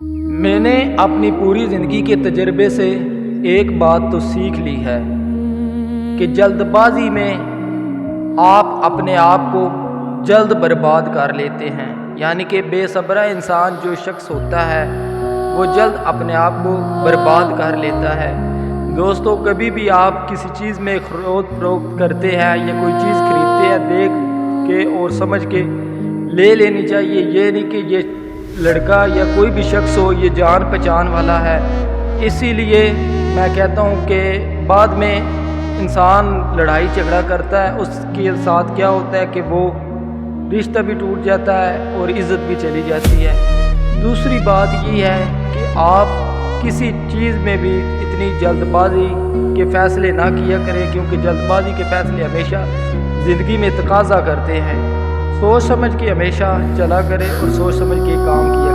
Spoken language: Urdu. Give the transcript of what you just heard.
میں نے اپنی پوری زندگی کے تجربے سے ایک بات تو سیکھ لی ہے کہ جلد بازی میں آپ اپنے آپ کو جلد برباد کر لیتے ہیں، یعنی کہ بے صبرہ انسان جو شخص ہوتا ہے وہ جلد اپنے آپ کو برباد کر لیتا ہے۔ دوستو، کبھی بھی آپ کسی چیز میں خرید فروخت کرتے ہیں یا کوئی چیز خریدتے ہیں، دیکھ کے اور سمجھ کے لے لینی چاہیے۔ یہ نہیں کہ یہ لڑکا یا کوئی بھی شخص ہو یہ جان پہچان والا ہے، اسی لیے میں کہتا ہوں کہ بعد میں انسان لڑائی جھگڑا کرتا ہے، اس کے ساتھ کیا ہوتا ہے کہ وہ رشتہ بھی ٹوٹ جاتا ہے اور عزت بھی چلی جاتی ہے۔ دوسری بات یہ ہے کہ آپ کسی چیز میں بھی اتنی جلد بازی کے فیصلے نہ کیا کریں، کیونکہ جلد بازی کے فیصلے ہمیشہ زندگی میں تقاضا کرتے ہیں۔ سوچ سمجھ کے ہمیشہ چلا کریں اور سوچ سمجھ کے کام کیا